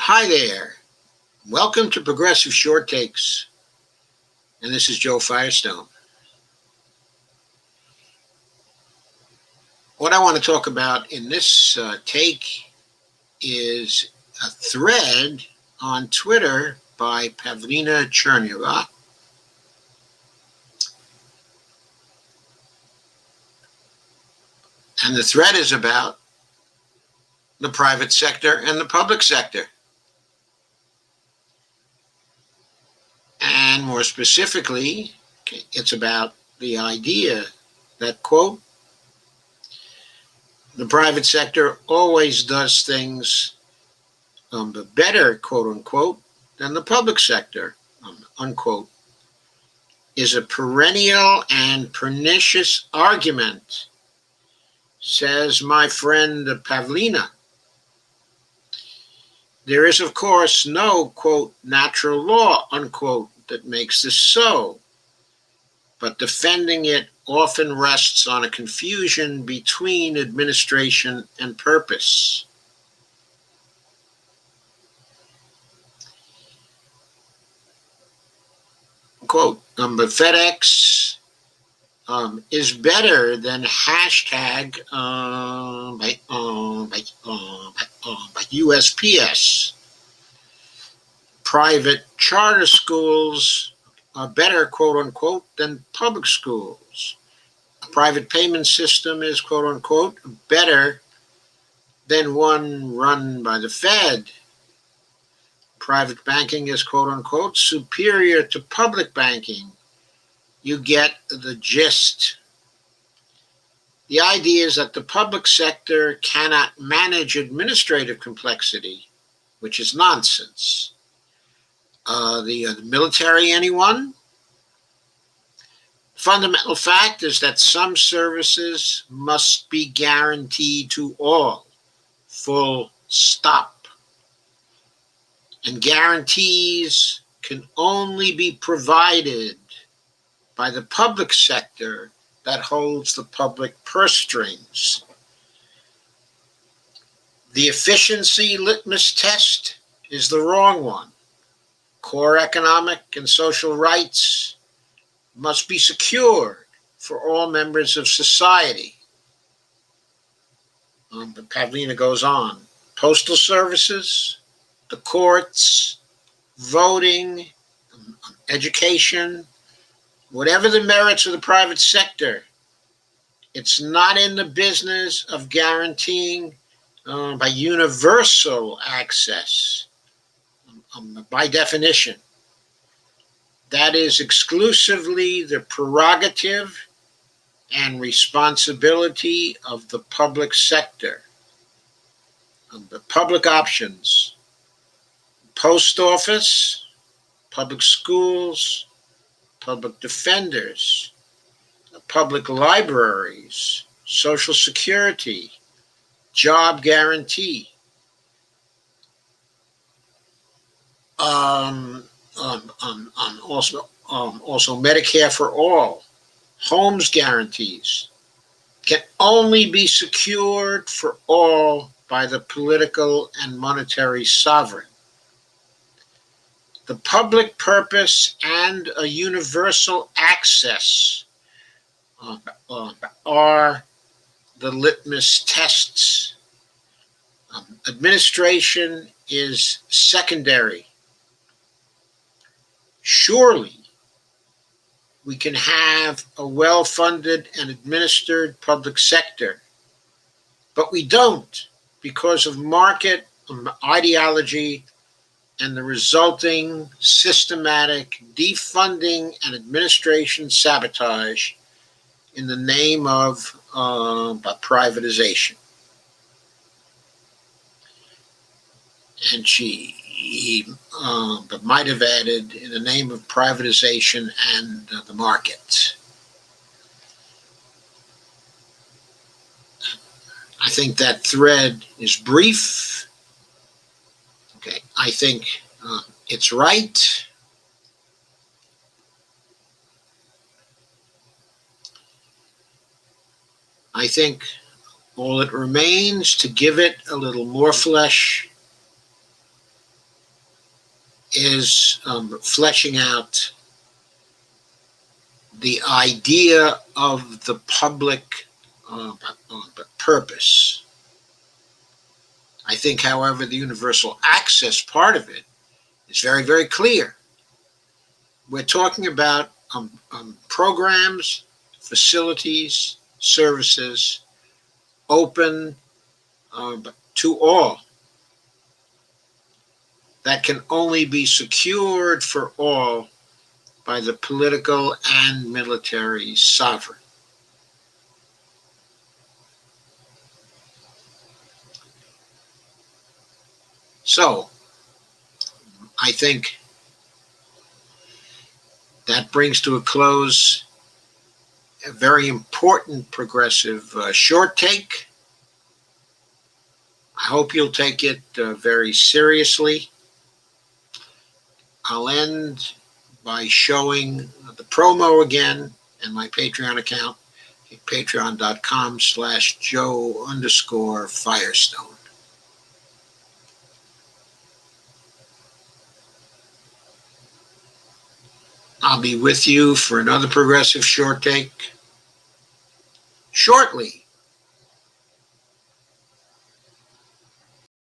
Hi there. Welcome to Progressive Short Takes. And this is Joe Firestone. What I want to talk about in this take is a thread on Twitter by Pavlina Tcherneva. And the thread is about the private sector and the public sector. And more specifically, it's about the idea that, quote, the private sector always does things better, quote unquote, than the public sector, unquote, is a perennial and pernicious argument, says my friend Pavlina. There is, of course, no, quote, natural law, unquote, that makes this so, but defending it often rests on a confusion between administration and purpose. Quote, but FedEx is better than hashtag by USPS. Private charter schools are better, quote unquote, than public schools. A private payment system is, quote unquote, better than one run by the Fed. Private banking is, quote unquote, superior to public banking. You get the gist. The idea is that the public sector cannot manage administrative complexity, which is nonsense. The military, anyone? Fundamental fact is that some services must be guaranteed to all, full stop. And guarantees can only be provided by the public sector that holds the public purse strings. The efficiency litmus test is the wrong one. Core economic and social rights must be secured for all members of society. But Pavlina goes on. Postal services, the courts, voting, education, whatever the merits of the private sector, it's not in the business of guaranteeing by universal access. By definition, that is exclusively the prerogative and responsibility of the public sector. The public options: post office, public schools, public defenders, public libraries, Social Security, job guarantee, also Medicare for all, homes guarantees, can only be secured for all by the political and monetary sovereign. The public purpose and a universal access are the litmus tests. Administration is secondary. Surely, we can have a well-funded and administered public sector, but we don't because of market ideology and the resulting systematic defunding and administration sabotage in the name of privatization. And she might have added, in the name of privatization and the market. I think that thread is brief. Okay, I think it's right. I think all it remains to give it a little more flesh is fleshing out the idea of the public purpose. I think, however, the universal access part of it is very, very clear. We're talking about programs, facilities, services open to all that can only be secured for all by the political and military sovereign. So, I think that brings to a close a very important progressive short take. I hope you'll take it very seriously. I'll end by showing the promo again and my Patreon account at patreon.com/Joe_Firestone. I'll be with you for another progressive short take shortly.